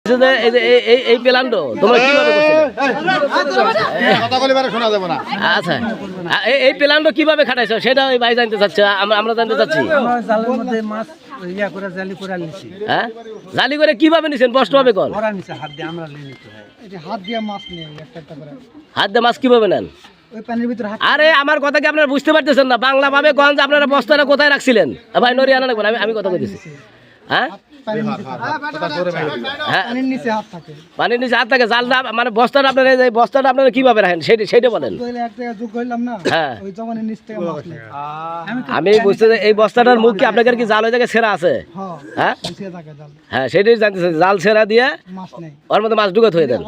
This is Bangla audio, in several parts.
এই প্ল্যানটা তোমরা কিভাবে আচ্ছা এই প্ল্যানটা কিভাবে খাটাইছো সেটা ওই ভাই জানতে চাচ্ছে, আমরা জানতে চাচ্ছি। হ্যাঁ জালি করে কিভাবে নিছেন স্পষ্ট ভাবে কর। হাত দিয়ে মাছ কিভাবে নেন? আরে আমার কথা কি আপনারা বুঝতে পারতেছেন না? বাংলা ভাবে কোন যে আপনারা বস্তাটা কোথায় রাখছিলেন? ভাই নরি আনা লাগবে, আমি কথা কইতেছি। হ্যাঁ পানির নিচে হাত থাকে, জালটা মানে বস্তাটা আপনারা বস্তাটা আপনারা কিভাবে রাখেন সেটা বলেন। হ্যাঁ আমি বুঝতে এই বস্তাটার মুখ কি আপনাদের কি জাল ওই জায়গায় ছেঁড়া আছে? হ্যাঁ হ্যাঁ সেটাই জানতেছে, জাল ছেঁড়া দিয়ে ওর মধ্যে মাছ ঢুকাতে হয়ে দেন।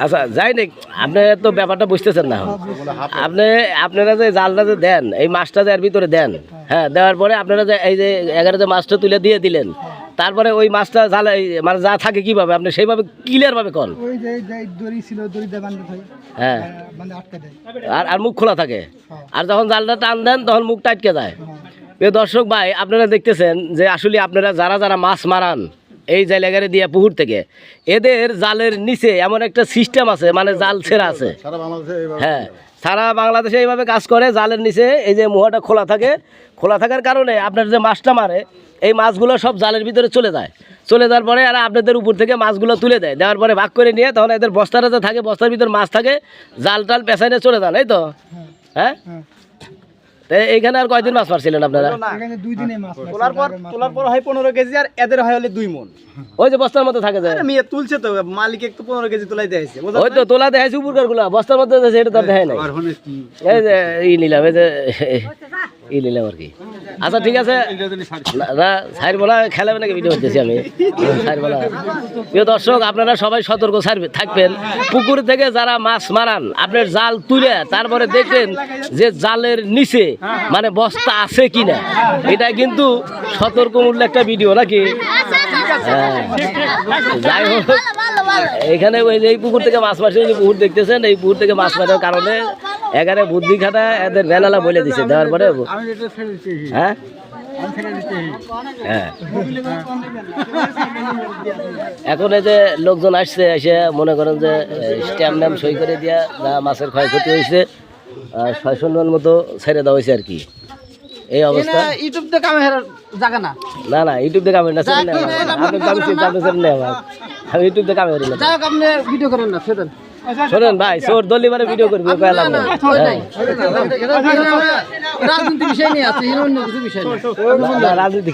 আচ্ছা যাই না, আপনি তো ব্যাপারটা বুঝতেছেন না। আপনারা যে জালটা যে দেন এই মাছটা যে এর ভিতরে দেন, হ্যাঁ দেওয়ার পরে আপনারা যে এই যে 11 যে মাছটা তুলে দিয়ে দিলেন, তারপরে ওই মাছটা জালে মানে যা থাকে কিভাবে আপনি সেইভাবে ক্লিয়ার ভাবে করেন? হ্যাঁ আর মুখ খোলা থাকে, আর যখন জালটা টান দেন তখন মুখটা আটকে যায়। দর্শক ভাই আপনারা দেখতেছেন যে আসলে আপনারা যারা যারা মাছ মারান এই জায়গায় দিয়ে পুকুর থেকে, এদের জালের নিচে এমন একটা সিস্টেম আছে, মানে জাল ছেঁড়া আছে। হ্যাঁ সারা বাংলাদেশে এইভাবে কাজ করে, জালের নিচে এই যে মুহাটা খোলা থাকে, খোলা থাকার কারণে আপনার যে মাছটা মারে এই মাছগুলো সব জালের ভিতরে চলে যাওয়ার পরে আর আপনাদের উপর থেকে মাছগুলো তুলে দেয়, দেওয়ার পরে ভাগ করে নিয়ে তখন এদের বস্তাটা যে থাকে বস্তার ভিতরে মাছ থাকে, জাল টাল পেছায় নিয়ে চলে যান, এই তো। হ্যাঁ এইখানে আর কয়দিন মাছ মারছিলেন আপনারা? তোলার পর হয় 15 কেজি আর এদের হয় হলে 2 মণ। ওই যে বস্তার মধ্যে থাকে যায় মেয়ে তুলছে তো মালিক একটু 15 কেজি তুলাই দিয়েছে, ওই তো তোলা দেখাইছে উপরকার গুলা বস্তার মধ্যে এটা তো দেখায় নাই। এই যে নিলাম, এই যে নিলাম আর কি। আচ্ছা ঠিক আছে, সাইর বলা খেলাবে নাকি ভিডিও করতেছি আমি। সাইর বলা প্রিয় দর্শক আপনারা সবাই সতর্ক থাকবেন। পুকুর থেকে যারা মাছ মারান আপনার জাল তুলে তারপরে দেখবেন যে জালের নিচে মানে বস্তা আছে কিনা, এটা কিন্তু সতর্কমূলক একটা ভিডিও নাকি। হ্যাঁ যাই হোক, এখানে ওই যে এই পুকুর থেকে মাছ মারছে, যে পুকুর দেখতেছেন এই পুকুর থেকে মাছ মারার কারণে এখানে বুদ্ধি খাটা এদের বেলালা বলে দিছে, দেওয়ার পরে হ্যাঁ হ্যাঁ এখন এই যে লোকজন আসছে, এসে মনে করেন যে স্ট্যাম্প ম্যাম সই করে দিয়া যা মাছের ক্ষয়ক্ষতি হয়েছে 600 টন মতো ছেড়ে দেওয়া হয়েছে আর কি। এই অবস্থা ইউটিউব থেকে জায়গা না না ইউটিউব থেকে আমি না আমি ইউটিউব থেকে আমি আপনি ভিডিও করেন না শোনেন ভাই, সোর দলিবারে ভিডিও করবি রাজনীতি বিষয় নিয়ে আছে, রাজনীতি